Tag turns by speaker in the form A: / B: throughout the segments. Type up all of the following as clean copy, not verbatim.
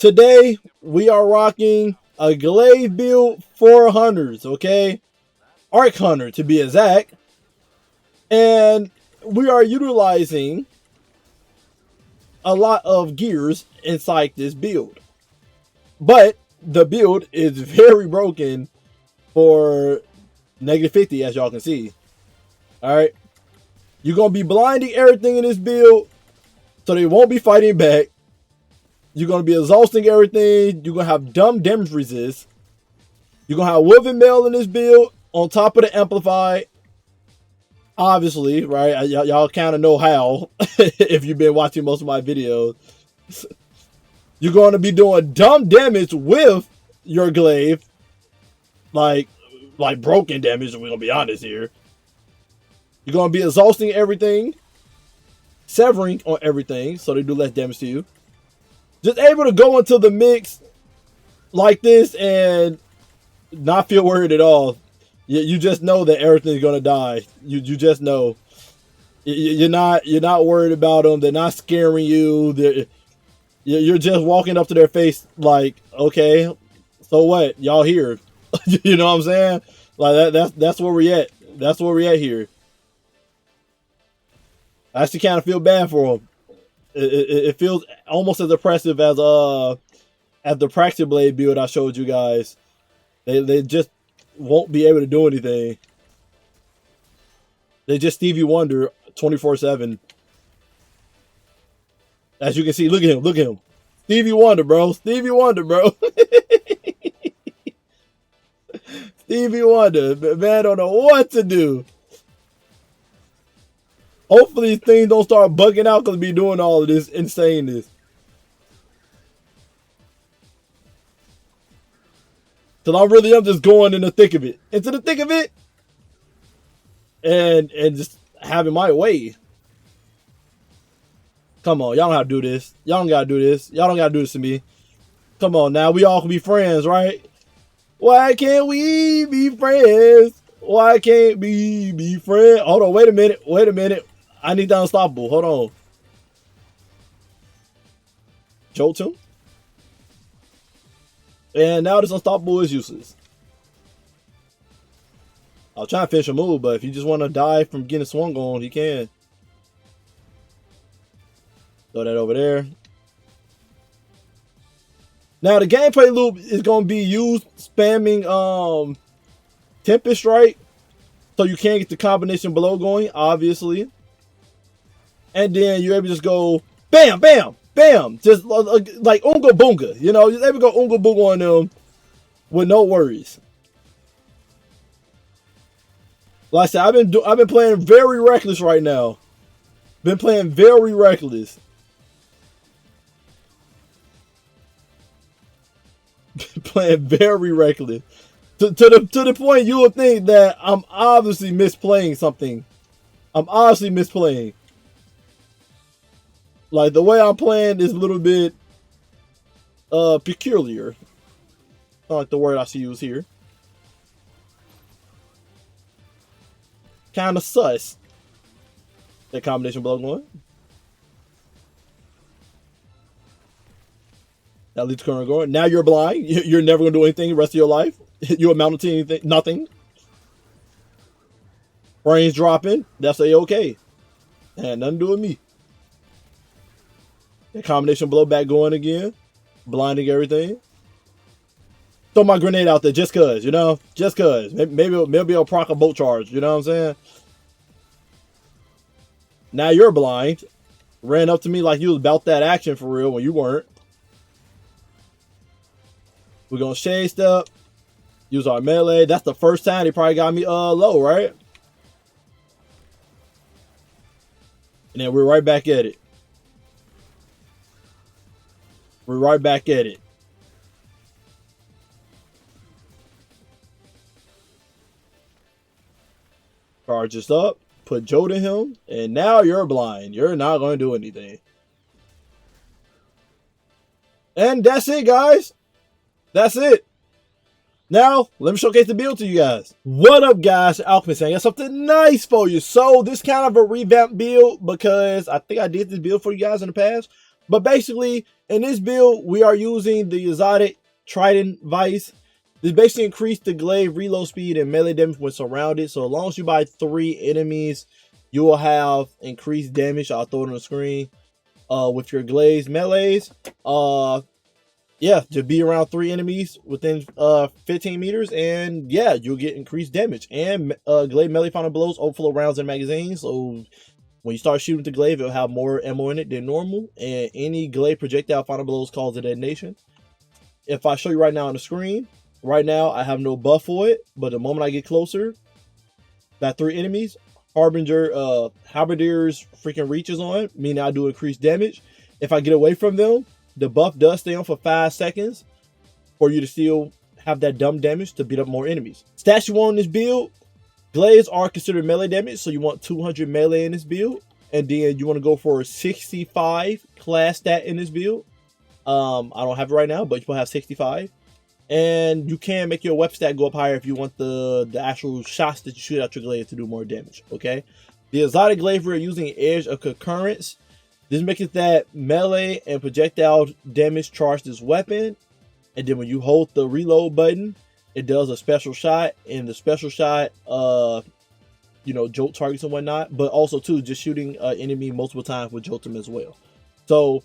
A: Today, we are rocking a Glaive build for hunters, okay? Arc Hunter to be exact. And we are utilizing a lot of gears inside this build. But the build is very broken for -50, as y'all can see. Alright? You're going to be blinding everything in this build, so they won't be fighting back. You're going to be exhausting everything. You're going to have dumb damage resist. You're going to have woven mail in this build on top of the amplified. Obviously, right? Y'all kind of know how if you've been watching most of my videos. You're going to be doing dumb damage with your glaive. Like broken damage, we're going to be honest here. You're going to be exhausting everything. Severing on everything, so they do less damage to you. Just able to go into the mix like this and not feel worried at all. You just know that everything's gonna die. You just know. You're not worried about them. They're not scaring you. You're just walking up to their face like, okay, so what? Y'all here? You know what I'm saying? Like that's where we at. That's where we at here. I actually kind of feel bad for them. It feels almost as oppressive as the Practice Blade build I showed you guys. They just won't be able to do anything. They just Stevie Wonder 24/7. As you can see, look at him, look at him. Stevie Wonder, bro. Stevie Wonder, bro. Stevie Wonder, man, don't know what to do. Hopefully things don't start bugging out because we doing all of this insaneness. So I'm just going in the thick of it. Into the thick of it. And just having my way. Come on, y'all don't have to do this. Y'all don't gotta do this. Y'all don't gotta do this to me. Come on now, we all can be friends, right? Why can't we be friends? Why can't we be friends? Hold on, wait a minute. Wait a minute. I need that unstoppable. Hold on. Jolt him. And now this unstoppable is useless. I'll try and finish a move, but if you just want to die from getting swung on, you can. Throw that over there. Now the gameplay loop is going to be used spamming Tempest Strike, so you can't get the combination below going, obviously. And then you're able to just go bam, bam, bam. Just like Unga Boonga. You know, you're able to go Unga Boonga on them with no worries. Like I said, I've been playing very reckless right now. Been playing very reckless. Playing very reckless. To the point you would think that I'm obviously misplaying something. I'm obviously misplaying. Like, the way I'm playing is a little bit peculiar. Not like the word I should use here. Kind of sus. That combination blow going. That leads to current going. Now you're blind. You're never going to do anything the rest of your life. You amount to anything, nothing. Brains dropping. That's A-okay. And nothing to do with me. That combination blow back going again. Blinding everything. Throw my grenade out there just cause, you know? Just cause. Maybe I'll proc a bolt charge, you know what I'm saying? Now you're blind. Ran up to me like you was about that action for real when you weren't. We're gonna shade step. Use our melee. That's the first time they probably got me low, right? And then we're right back at it. We're right back at it. Charge this up. Put Joe to him. And now you're blind. You're not going to do anything. And that's it, guys. That's it. Now, let me showcase the build to you guys. What up, guys? Alchemist, I got something nice for you. So, this kind of a revamped build because I think I did this build for you guys in the past. But basically, in this build, we are using the exotic Trident Vice. This basically increased the Glaive reload speed and melee damage when surrounded. So as long as you buy 3 enemies, you will have increased damage. I'll throw it on the screen. With your Glaive melees. Yeah, to be around 3 enemies within 15 meters, and yeah, you'll get increased damage. And Glaive melee final blows overflow rounds in magazines. So when you start shooting the Glaive, it'll have more ammo in it than normal. And any Glaive projectile final blows cause a detonation. If I show you right now on the screen, right now I have no buff for it, but the moment I get closer, that 3 enemies, Harbinger's freaking reach is on, meaning I do increased damage. If I get away from them, the buff does stay on for 5 seconds for you to still have that dumb damage to beat up more enemies. Stats you want in this build, Glaives are considered melee damage, so you want 200 melee in this build. And then you want to go for a 65 class stat in this build. I don't have it right now, but you will have 65. And you can make your weapon stat go up higher if you want the actual shots that you shoot out your glaive to do more damage, okay? The exotic glaive we're using Edge of Concurrence. This makes it that melee and projectile damage charge this weapon. And then when you hold the reload button, it does a special shot. And the special shot, you know, jolt targets and whatnot. But also, too, just shooting an enemy multiple times will jolt them as well. So,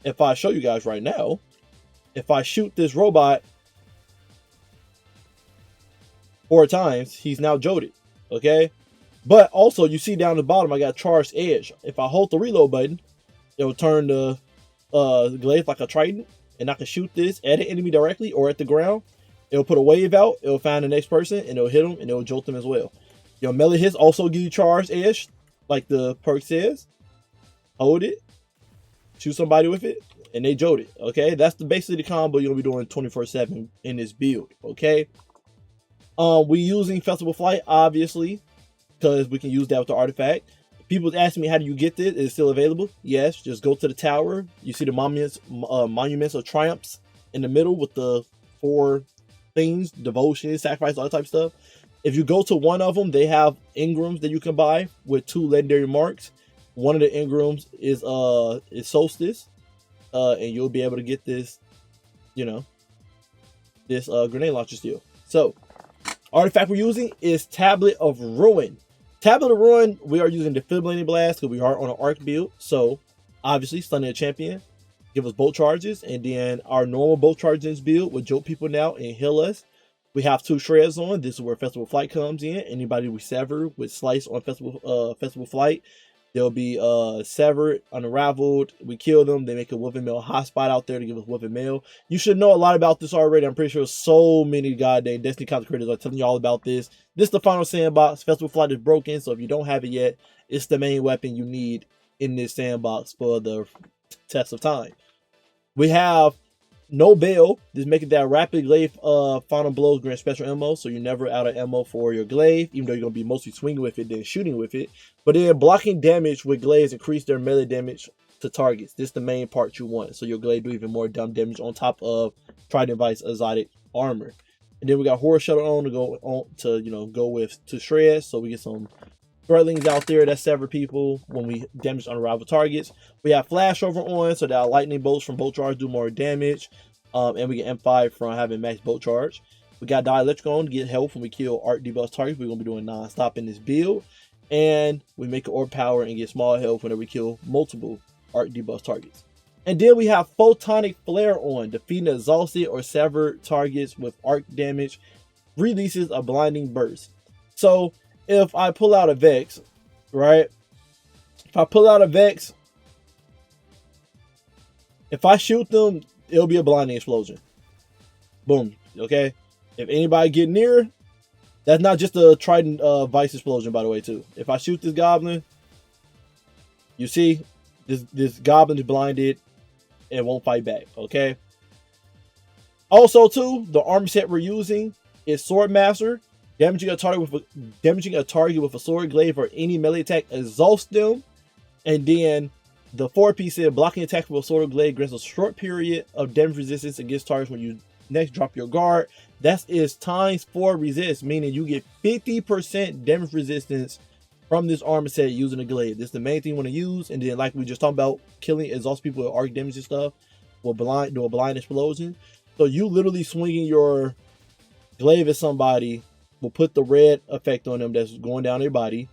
A: if I show you guys right now, if I shoot this robot 4 times, he's now jolted, okay? But also, you see down the bottom, I got charged edge. If I hold the reload button, it'll turn the glaive like a trident, and I can shoot this at an enemy directly or at the ground. It'll put a wave out, it'll find the next person, and it'll hit them, and it'll jolt them as well. Your melee hits also give you charged edge, like the perk says. Hold it, shoot somebody with it, and they jolt it, okay? That's basically the combo you're going to be doing 24/7 in this build, okay? We using Festival Flight, obviously, because we can use that with the artifact. People asking me, how do you get this? Is it still available? Yes, just go to the tower. You see the monuments of triumphs in the middle with the 4 things, devotion, sacrifice, all that type of stuff. If you go to one of them, they have engrams that you can buy with 2 legendary marks. One of the engrams is Solstice, and you'll be able to get this, you know, this grenade launcher still. So, artifact we're using is Tablet of Ruin. Tablet of Ruin, we are using Defibrillating Blast because we are on an arc build. So, obviously, stunning a champion, give us bolt charges, and then our normal bolt charges build will jolt people now and heal us. We have 2 shreds on. This is where Festival Flight comes in. Anybody we sever with Slice on Festival Flight, they'll be severed, unraveled. We kill them. They make a Wolf and Mail hotspot out there to give us Wolf and Mail. You should know a lot about this already. I'm pretty sure so many goddamn Destiny content creators are telling you all about this. This is the final sandbox. Festival Flight is broken, so if you don't have it yet, it's the main weapon you need in this sandbox for the test of time. We have no bail. This making that rapid glaive final blows grant special ammo, so you're never out of ammo for your glaive, even though you're gonna be mostly swinging with it than shooting with it. But then blocking damage with glaives increase their melee damage to targets. This is the main part you want, so your glaive do even more dumb damage on top of Trident Vice exotic armor. And then we got Horror Shuttle on to go on to, you know, go with to shreds, so we get some threadlings out there that sever people when we damage unrivaled targets. We have flashover on, so that our lightning bolts from bolt charge do more damage. And we get M5 from having max bolt charge. We got dielectric on to get health when we kill arc debuff targets. We're going to be doing non-stop in this build. And we make an orb power and get small health whenever we kill multiple arc debuff targets. And then we have photonic flare on, defeating exhausted or severed targets with arc damage, releases a blinding burst. So if I pull out a Vex, right? If I pull out a Vex, if I shoot them, it'll be a blinding explosion. Boom. Okay. If anybody get near, that's not just a Trident Vice explosion, by the way, too. If I shoot this goblin, you see, this goblin is blinded and won't fight back. Okay. Also, too, the armor set we're using is Sword Master. Damaging a target with a sword, glaive, or any melee attack exhausts them. And then the 4-piece said blocking attack with a sword or glaive grants a short period of damage resistance against targets when you next drop your guard. That is times 4 resist, meaning you get 50% damage resistance from this armor set using a glaive. This is the main thing you want to use. And then like we just talked about, killing exhaust people with arc damage and stuff will do a blind explosion. So you literally swinging your glaive at somebody will put the red effect on them that's going down their body,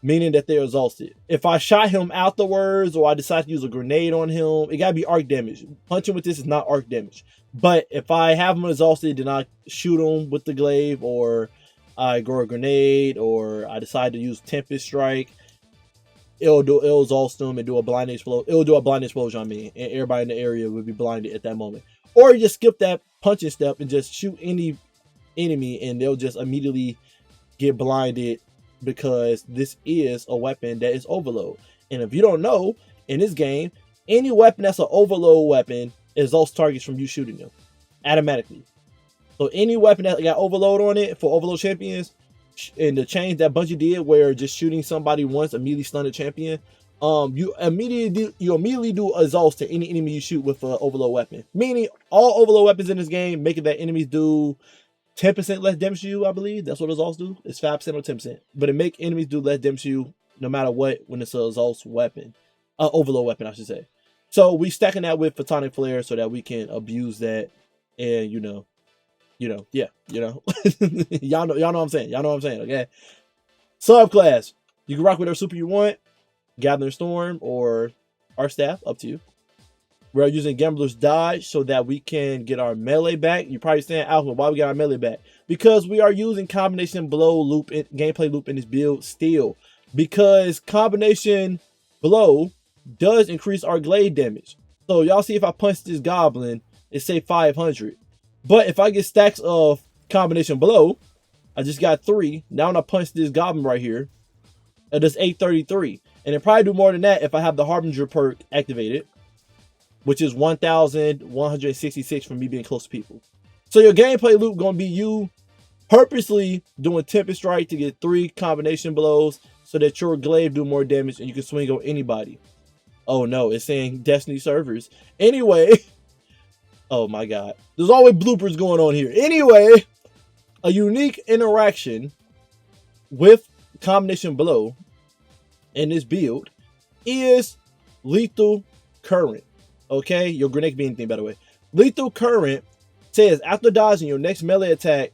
A: meaning that they're exhausted. If I shot him afterwards or I decide to use a grenade on him, it gotta be arc damage. Punching with this is not arc damage. But if I have him exhausted, then I shoot him with the glaive, or I grow a grenade, or I decide to use Tempest Strike, it'll exhaust them and do a blind explosion. It'll do a blind explosion on me, and everybody in the area will be blinded at that moment. Or you just skip that punching step and just shoot any enemy, and they'll just immediately get blinded, because this is a weapon that is overload. And if you don't know, in this game, any weapon that's an overload weapon exhausts targets from you shooting them automatically. So any weapon that got overload on it for overload champions, and the change that Bungie did where just shooting somebody once immediately stun a champion, you immediately do exhaust to any enemy you shoot with an overload weapon. Meaning all overload weapons in this game making that enemies do 10% less damage to you, I believe. That's what exhausts do. It's 5% or 10%. But it make enemies do less damage to you no matter what when it's an exhaust weapon. Overload weapon, I should say. So we stacking that with Photonic Flare so that we can abuse that, and y'all know what I'm saying. Y'all know what I'm saying, okay? Subclass. You can rock whatever super you want. Gathering Storm or Arc Staff, up to you. We're using Gambler's Dodge so that we can get our melee back. You're probably saying, Alpha, why we got our melee back? Because we are using combination blow loop, gameplay loop in this build still. Because combination blow does increase our glaive damage. So y'all see if I punch this goblin, it say 500. But if I get stacks of combination blow, I just got 3. Now when I punch this goblin right here, it does 833. And it probably do more than that if I have the Harbinger perk activated, which is 1,166 from me being close to people. So your gameplay loop gonna be you purposely doing Tempest Strike to get 3 combination blows so that your glaive do more damage and you can swing on anybody. Oh no, it's saying Destiny servers. Anyway, oh my god, there's always bloopers going on here. Anyway, a unique interaction with combination blow in this build is lethal current. Okay, your grenade can be anything, by the way. Lethal current says after dodging, your next melee attack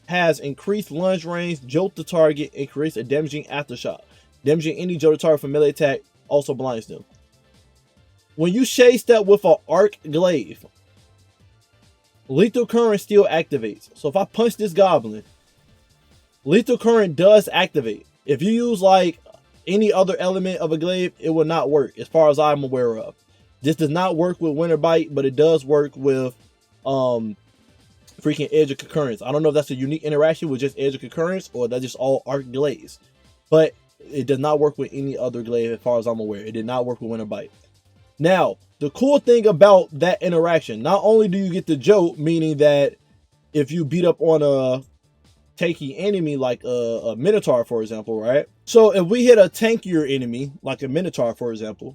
A: has increased lunge range, jolt the target, and creates a damaging aftershock. Damaging any jolted target from melee attack also blinds them. When you shade step with an arc glaive, lethal current still activates. So if I punch this goblin, lethal current does activate. If you use like any other element of a glaive, it will not work as far as I'm aware of. This does not work with Winter Bite, but it does work with freaking Edge of Concurrence. I don't know if that's a unique interaction with just Edge of Concurrence or that's just all arc glaives. But it does not work with any other glaive as far as I'm aware. It did not work with Winter Bite. Now, the cool thing about that interaction, not only do you get the jolt, meaning that if you beat up on a tanky enemy like a Minotaur, for example, right? So if we hit a tankier enemy like a Minotaur, for example,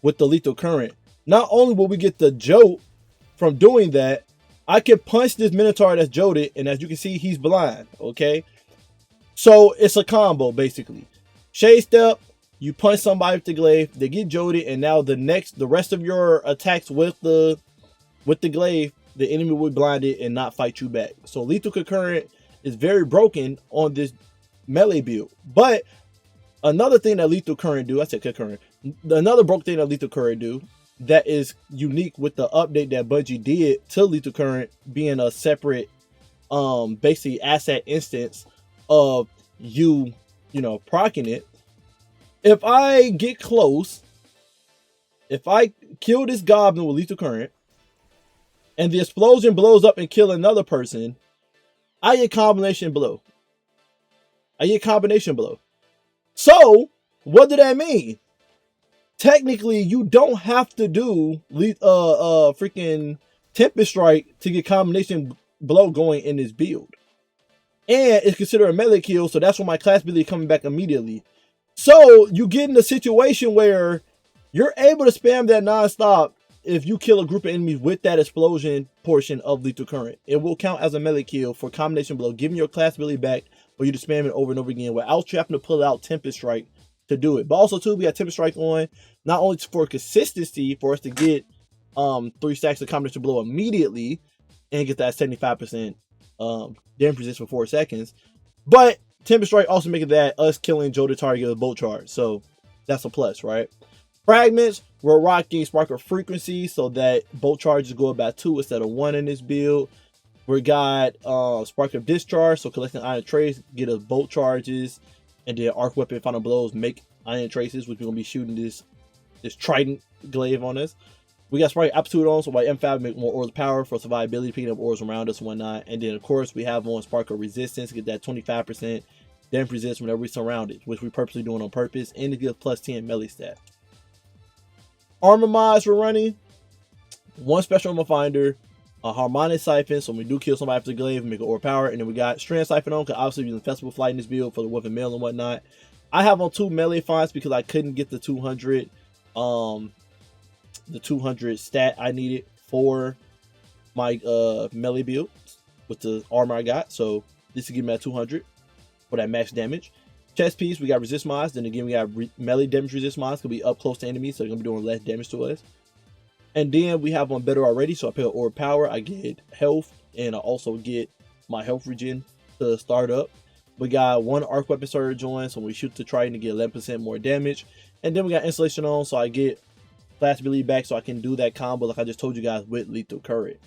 A: with the lethal current, not only will we get the jolt from doing that, I can punch this Minotaur that's jolted, and as you can see, he's blind, okay? So it's a combo, basically. Shade step, you punch somebody with the glaive, they get jolted, and now the rest of your attacks with the glaive, the enemy will be blinded and not fight you back. So lethal concurrent is very broken on this melee build. But another thing that lethal current do, I said concurrent, another broke thing that lethal current do that is unique with the update that Bungie did to lethal current being a separate basically asset instance of you proccing it. If I get close, if I kill this goblin with lethal current and the explosion blows up and kill another person, I get combination blow. I get combination blow. So what did that mean? Technically, you don't have to do freaking Tempest Strike to get combination blow going in this build. And it's considered a melee kill, so that's why my class ability coming back immediately. So you get in a situation where you're able to spam that nonstop if you kill a group of enemies with that explosion portion of lethal current. It will count as a melee kill for combination blow, giving your class ability back for you to spam it over and over again without you having to pull out Tempest Strike to do it. But also too, we got Tempest Strike on not only for consistency for us to get 3 stacks of combination blow immediately and get that 75% damage resist for 4 seconds, but Tempest Strike also making that us killing Joe the target with bolt charge, so that's a plus, right? Fragments, we're rocking Spark of Frequency so that bolt charges go up by 2 instead of 1 in this build. We got Spark of Discharge, so collecting Iron Trace get us bolt charges, and then Arc Weapon Final Blows make Iron Traces, which we're gonna be shooting this Trident Glaive on us. We got Spark Aptitude on, so by M5 make more Auras of Power for survivability, picking up auras around us and whatnot. And then of course we have on Spark of Resistance, get that 25% damage resist whenever we surround it, which we purposely doing on purpose, and it gives plus 10 melee stat. Armor mods we're running: 1 special armor finder, a harmonic siphon, so when we do kill somebody after the glaive, we make an aura power, and then we got strand siphon on, because obviously we're using festival flight in this build for the weapon mail and whatnot. I have on 2 melee fonts because I couldn't get the 200 stat I needed for my melee build with the armor I got, so this will give me that 200 for that max damage. Chest piece, we got resist mods. Then again, we got melee damage resist mods. Could be up close to enemies, so they're gonna be doing less damage to us. And then we have one better already, so I pick up aura power. I get health, and I also get my health regen to start up. We got 1 arc weapon surge on, so when we shoot the Trident to get 11% more damage. And then we got installation on, so I get class ability back, so I can do that combo like I just told you guys with lethal current.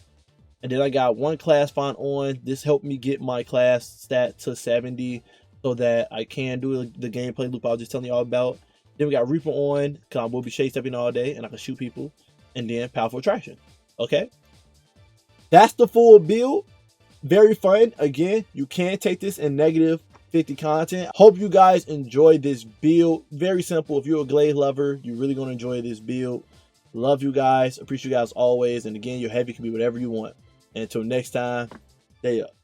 A: And then I got 1 class font on. This helped me get my class stat to 70. So that I can do the gameplay loop I was just telling y'all about. Then we got Reaper on, because I will be chase stepping all day and I can shoot people. And then Powerful Attraction. Okay, that's the full build. Very fun. Again, you can take this in -50 content. Hope you guys enjoyed this build. Very simple. If you're a Glaive lover, you're really going to enjoy this build. Love you guys. Appreciate you guys always. And again, your heavy can be whatever you want. And until next time, stay up.